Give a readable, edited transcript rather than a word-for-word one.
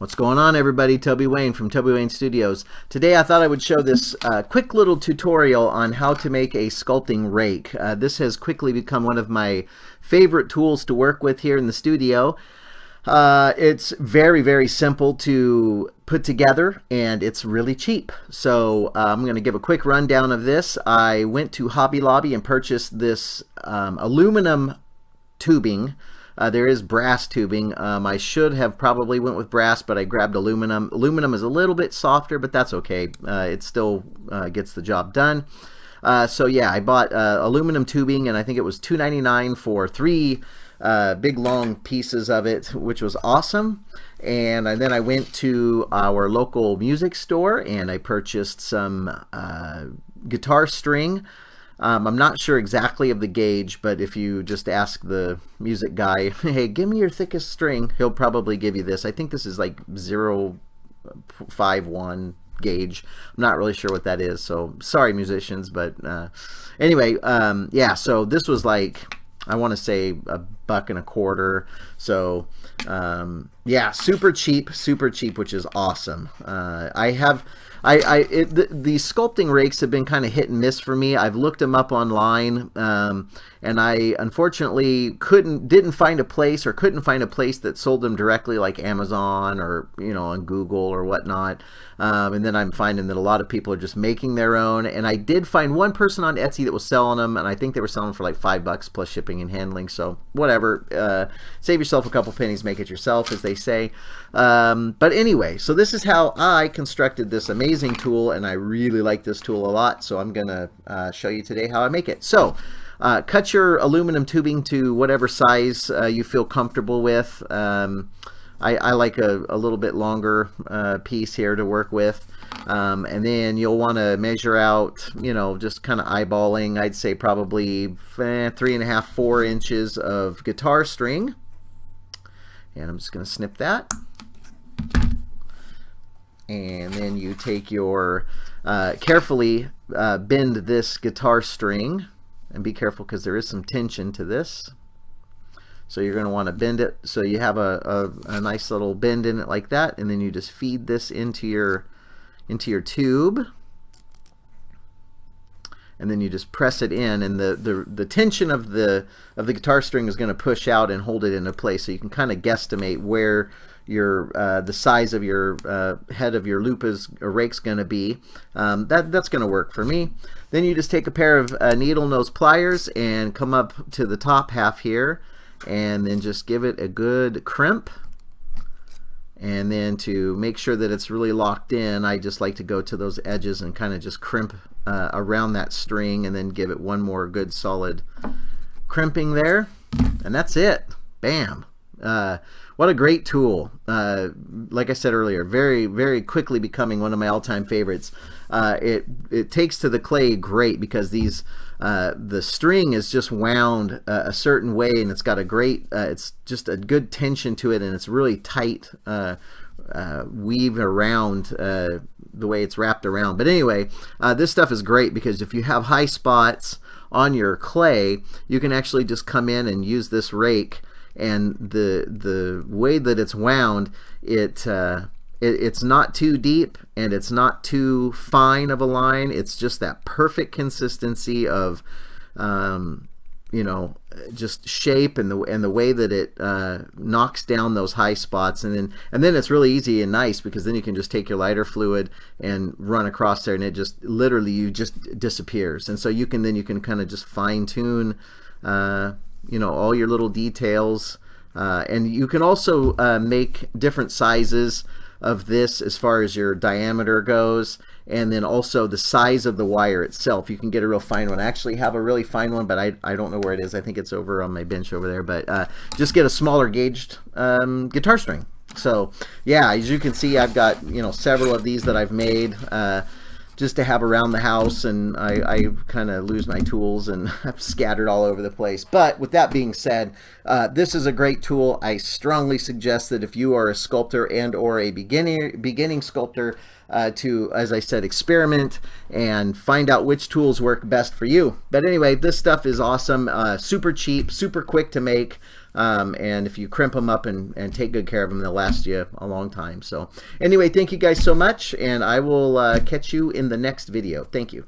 What's going on, everybody? Toby Wayne from Toby Wayne Studios. Today I thought I would show this quick little tutorial on how to make a sculpting rake. This has quickly become one of my favorite tools to work with here in the studio. It's very simple to put together, and it's really cheap. So I'm going to give a quick rundown of this. I went to Hobby Lobby and purchased this aluminum tubing. There is brass tubing. I should have probably went with brass, but I grabbed aluminum. Aluminum is a little bit softer, but that's okay. It still gets the job done. So yeah, I bought aluminum tubing, and I think it was $2.99 for three big long pieces of it, which was awesome. And then I went to our local music store and I purchased some guitar string. I'm not sure exactly of the gauge, but if you just ask the music guy, hey, give me your thickest string, he'll probably give you this. I think this is like 0.51 gauge. I'm not really sure what that is, so sorry musicians, but anyway, yeah, so this was like, I want to say $1.25. So yeah, super cheap, which is awesome. The sculpting rakes have been kind of hit and miss for me. I've looked them up online, and I unfortunately didn't find a place, or couldn't find a place that sold them directly, like Amazon or on Google or whatnot. And then I'm finding that a lot of people are just making their own. And I did find one person on Etsy that was selling them, and I think they were selling for like $5 plus shipping and handling. So whatever, save yourself a couple pennies, make it yourself, as they say. But anyway, so this is how I constructed this amazing tool, and I really like this tool a lot. So I'm gonna show you today how I make it. So cut your aluminum tubing to whatever size you feel comfortable with. I like a little bit longer piece here to work with. And then you'll want to measure out, just kind of eyeballing, I'd say probably 3.5, 4 inches of guitar string. And I'm just going to snip that. And then you take your, carefully bend this guitar string. And be careful because there is some tension to this. So you're going to want to bend it so you have a nice little bend in it like that, and then you just feed this into your tube, and then you just press it in, and the tension of the guitar string is going to push out and hold it into place. So you can kind of guesstimate where your the size of your head of your loop or rake's going to be. That's going to work for me. Then you just take a pair of needle nose pliers and come up to the top half here, and then just give it a good crimp. And then to make sure that it's really locked in, I just like to go to those edges and kind of just crimp around that string, and then give it one more good solid crimping there, and that's it. Bam. What a great tool. Like I said earlier, very quickly becoming one of my all-time favorites. It takes to the clay great because the string is just wound a certain way, and it's got a great, it's just a good tension to it, and it's really tight weave around the way it's wrapped around. But anyway, this stuff is great because if you have high spots on your clay, you can actually just come in and use this rake, and the way that it's wound, it's not too deep and it's not too fine of a line. It's just that perfect consistency of just shape, and the way that it knocks down those high spots, and then it's really easy and nice because then you can just take your lighter fluid and run across there, and it just literally just disappears. And so you can kind of just fine tune all your little details, and you can also make different sizes of this as far as your diameter goes, and then also the size of the wire itself. You can get a real fine one. I actually have a really fine one, but I don't know where it is. I think it's over on my bench over there, but just get a smaller gauged guitar string. So yeah, as you can see, I've got several of these that I've made just to have around the house, and I kind of lose my tools and I'm scattered all over the place. But with that being said, this is a great tool. I strongly suggest that if you are a sculptor and or a beginning sculptor, to, as I said, experiment and find out which tools work best for you. But anyway, this stuff is awesome, super cheap, super quick to make. and if you crimp them up and take good care of them, they'll last you a long time. So anyway, thank you guys so much, and I will catch you in the next video. Thank you.